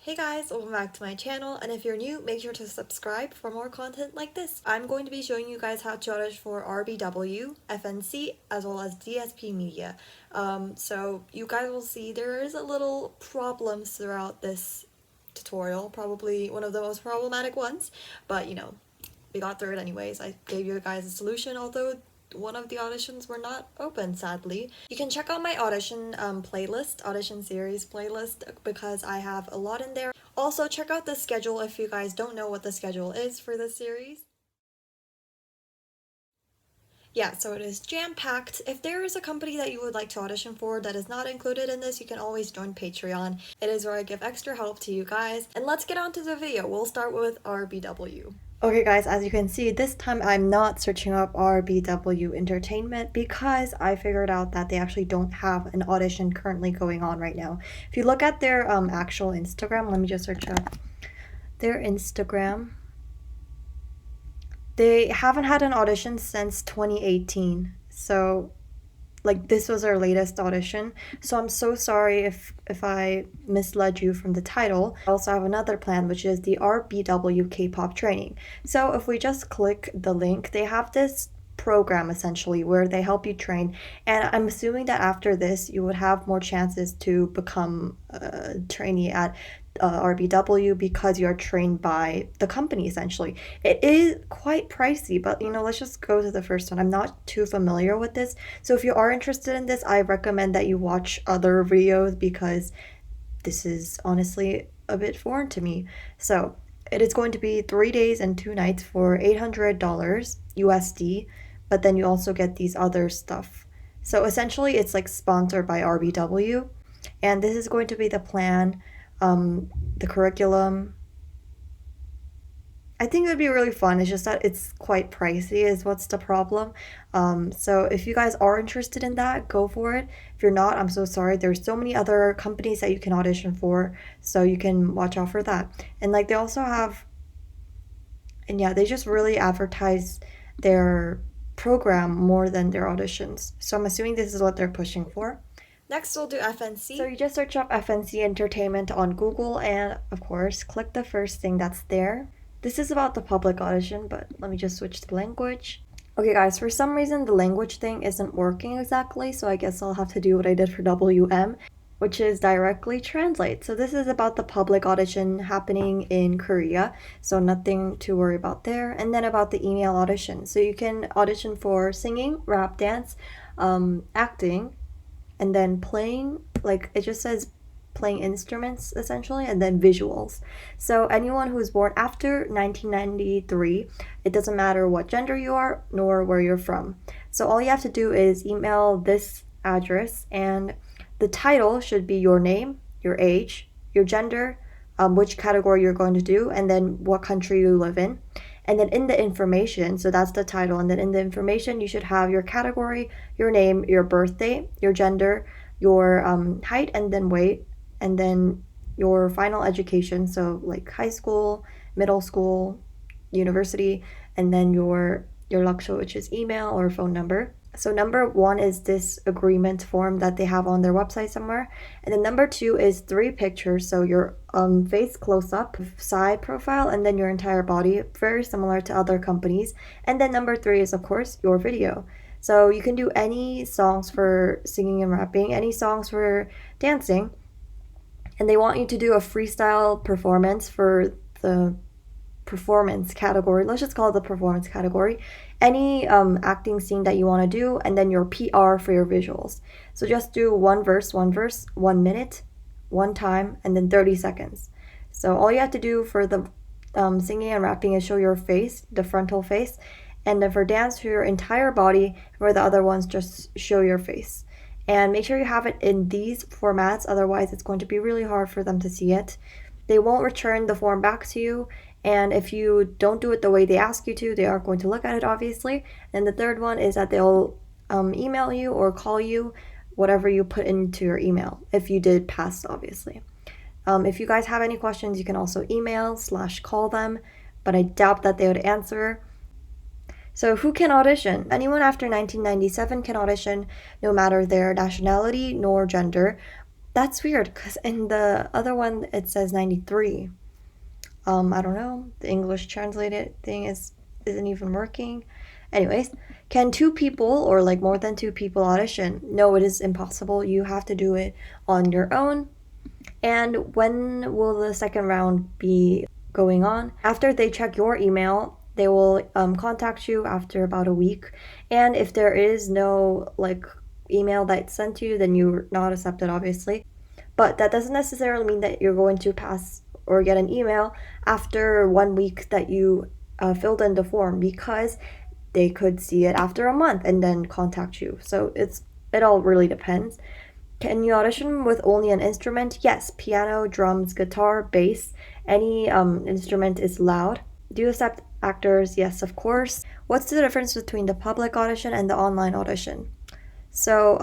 Hey guys, welcome back to my channel, and if you're new, make sure to subscribe for more content like this. I'm going to be showing you guys how to audition for RBW, FNC, as well as DSP MEDIA. So you guys will see there is a little problems throughout this tutorial, probably one of the most problematic ones, but we got through it anyways. I gave you guys a solution, although one of the auditions were not open, sadly. You can check out my audition playlist, audition series playlist, because I have a lot in there. Also, check out the schedule if you guys don't know what the schedule is for this series. Yeah, so it is jam-packed. If there is a company that you would like to audition for that is not included in this, you can always join Patreon. It is where I give extra help to you guys. And let's get on to the video. We'll start with RBW. Okay guys, as you can see, this time I'm not searching up RBW Entertainment because I figured out that they actually don't have an audition currently going on right now. If you look at their actual Instagram, let me just search up their Instagram. They haven't had an audition since 2018, so like this was our latest audition, so I'm so sorry if I misled you from the title. I also have another plan, which is the RBW K-pop training. So if we just click the link, they have this program essentially where they help you train, and I'm assuming that after this you would have more chances to become a trainee at RBW because you are trained by the company essentially. It is quite pricey, but let's just go to the first one. I'm not too familiar with this, so if you are interested in this, I recommend that you watch other videos because this is honestly a bit foreign to me. So it is going to be 3 days and 2 nights for $800 USD, but then you also get these other stuff. So essentially it's like sponsored by RBW, and this is going to be the plan. The curriculum, I think it would be really fun. It's just that it's quite pricey is what's the problem. So if you guys are interested in that, go for it. If you're not, I'm so sorry. There's so many other companies that you can audition for, so you can watch out for that. And like they also have, and yeah, they just really advertise their program more than their auditions. So I'm assuming this is what they're pushing for. Next, we'll do FNC. So you just search up FNC Entertainment on Google and, of course, click the first thing that's there. This is about the public audition, but let me just switch the language. Okay guys, for some reason the language thing isn't working exactly, so I guess I'll have to do what I did for WM, which is directly translate. So this is about the public audition happening in Korea, so nothing to worry about there. And then about the email audition. So you can audition for singing, rap, dance, acting, and then playing, like it just says playing instruments essentially, and then visuals. So anyone who was born after 1993, it doesn't matter what gender you are nor where you're from. So all you have to do is email this address, and the title should be your name, your age, your gender, which category you're going to do, and then what country you live in. And then in the information, so that's the title, and then in the information you should have your category, your name, your birthday, your gender, your height and then weight, and then your final education, so like high school, middle school, university, and then your lakshya, which is email or phone number. So number 1 is this agreement form that they have on their website somewhere. And then number 2 is 3 pictures. So your face close up, side profile, and then your entire body, very similar to other companies. And then number 3 is of course your video. So you can do any songs for singing and rapping, any songs for dancing. And they want you to do a freestyle performance for the performance category. Let's just call it the performance category. Any acting scene that you want to do, and then your PR for your visuals. So just do one verse, 1 minute, 1 time, and then 30 seconds. So all you have to do for the singing and rapping is show your face, the frontal face, and then for dance, show your entire body. For the other ones, just show your face. And make sure you have it in these formats, otherwise it's going to be really hard for them to see it. They won't return the form back to you, and if you don't do it the way they ask you to, they are going to look at it, obviously. And the third one is that they'll email you or call you, whatever you put into your email, if you did pass, obviously. If you guys have any questions, you can also email/call them, but I doubt that they would answer. So who can audition? Anyone after 1997 can audition, no matter their nationality nor gender. That's weird because in the other one it says 93. I don't know. The English translated thing isn't even working. Anyways, can two people or like more than two people audition? No, it is impossible. You have to do it on your own. And when will the second round be going on? After they check your email, they will contact you after about a week. And if there is no like email that's sent to you, then you're not accepted, obviously. But that doesn't necessarily mean that you're going to pass or get an email after 1 week that you filled in the form, because they could see it after a month and then contact you. So it all really depends. Can you audition with only an instrument? Yes, piano, drums, guitar, bass, any instrument is allowed. Do you accept actors? Yes, of course. What's the difference between the public audition and the online audition? So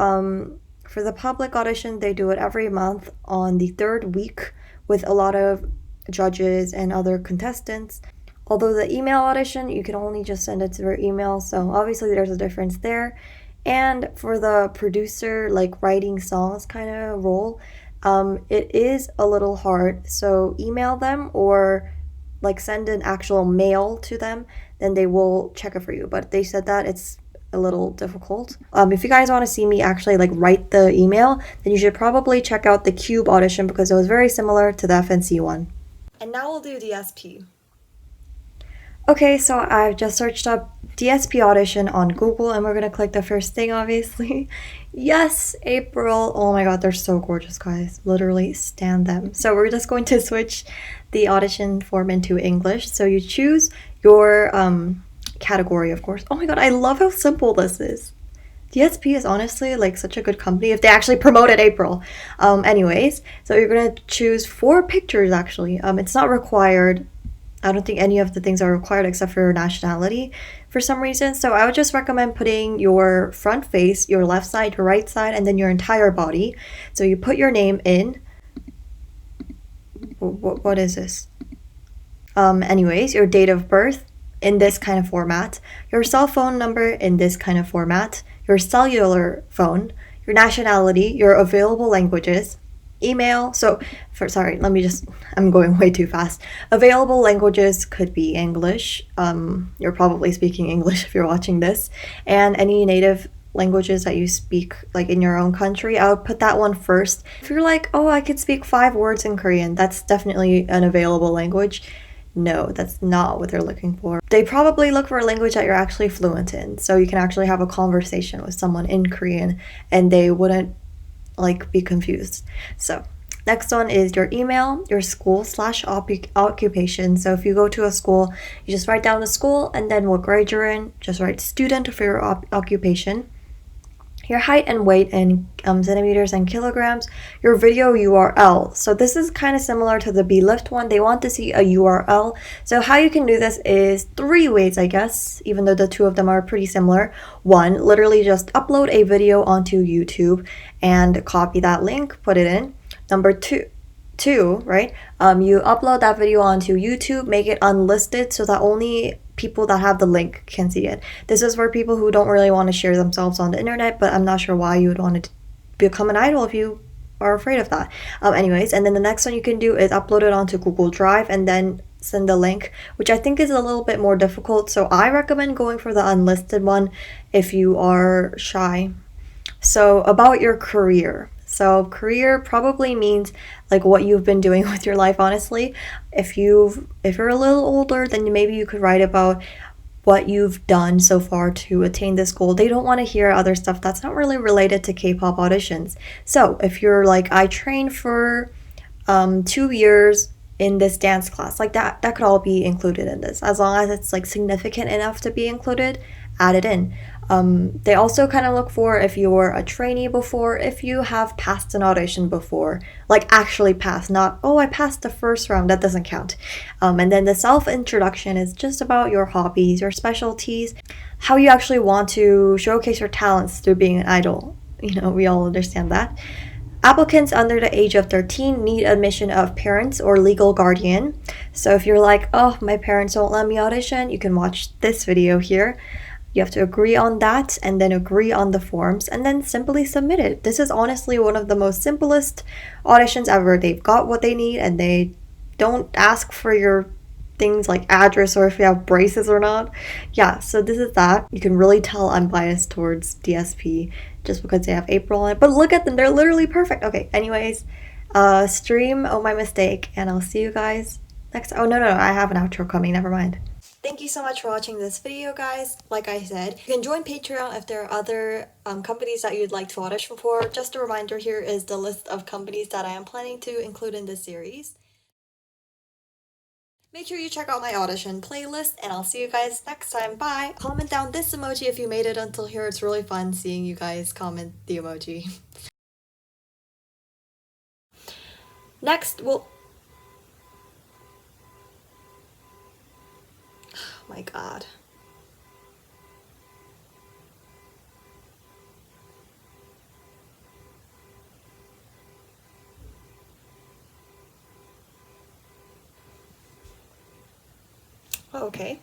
for the public audition, they do it every month on the third week with a lot of judges and other contestants. Although the email audition, you can only just send it to their email, so obviously there's a difference there. And for the producer, like writing songs kind of role, it is a little hard. So email them or like send an actual mail to them, then they will check it for you. But they said that it's a little difficult. If you guys want to see me actually like write the email, then you should probably check out the Kpop audition because it was very similar to the FNC one. And now we'll do DSP. Okay, so I've just searched up DSP audition on Google and we're gonna click the first thing, obviously. Yes, April. Oh my god, they're so gorgeous, guys. Literally stan them. So we're just going to switch the audition form into English. So you choose your category, of course. Oh my god, I love how simple this is. DSP is honestly like such a good company if they actually promoted April. Anyways, so you're gonna choose 4 pictures actually. It's not required. I don't think any of the things are required except for your nationality for some reason. So I would just recommend putting your front face, your left side, your right side, and then your entire body. So you put your name in. What is this? Anyways, your date of birth in this kind of format, your cell phone number in this kind of format, your cellular phone, your nationality, your available languages, email. So I'm going way too fast. Available languages could be English. You're probably speaking English if you're watching this, and any native languages that you speak like in your own country, I would put that one first. If you're like, oh, I could speak 5 words in Korean, that's definitely an available language. No, that's not what they're looking for. They probably look for a language that you're actually fluent in, so you can actually have a conversation with someone in Korean and they wouldn't like be confused. So next one is your email, your school/occupation. So if you go to a school, you just write down the school and then what grade you're in. Just write student for your occupation. Your height and weight in centimeters and kilograms. Your video URL. So this is kind of similar to the B-Lift one. They want to see a URL. So how you can do this is 3 ways, I guess, even though the 2 of them are pretty similar. 1, literally just upload a video onto YouTube and copy that link, put it in. Number 2, right? You upload that video onto YouTube, make it unlisted so that only people that have the link can see it. This is for people who don't really want to share themselves on the internet, but I'm not sure why you would want to become an idol if you are afraid of that. Anyways, and then the next one you can do is upload it onto Google Drive and then send the link, which I think is a little bit more difficult. So I recommend going for the unlisted one if you are shy. So about your career. So career probably means like what you've been doing with your life, honestly. If you're a little older, then maybe you could write about what you've done so far to attain this goal. They don't want to hear other stuff that's not really related to K-pop auditions. So if you're like, I trained for 2 years in this dance class, like that could all be included in this. As long as it's like significant enough to be included, add it in. They also kind of look for if you were a trainee before, if you have passed an audition before, like actually passed, not, oh, I passed the first round, that doesn't count. And then the self-introduction is just about your hobbies, your specialties, how you actually want to showcase your talents through being an idol. You know, we all understand that. Applicants under the age of 13 need admission of parents or legal guardian. So if you're like, oh, my parents won't let me audition, you can watch this video here. You have to agree on that and then agree on the forms and then simply submit it. This is honestly one of the most simplest auditions ever. They've got what they need and they don't ask for your things like address or if you have braces or not. Yeah, so this is that. You can really tell I'm biased towards DSP just because they have April on it. But look at them, they're literally perfect. Okay, anyways, stream Oh My Mistake, and I'll see you guys next. Oh no, I have an outro coming, never mind. Thank you so much for watching this video, guys. Like I said, you can join Patreon if there are other companies that you'd like to audition for. Just a reminder, here is the list of companies that I am planning to include in this series. Make sure you check out my audition playlist, and I'll see you guys next time. Bye! Comment down this emoji if you made it until here. It's really fun seeing you guys comment the emoji. Next, we'll... Oh my god. Oh, okay.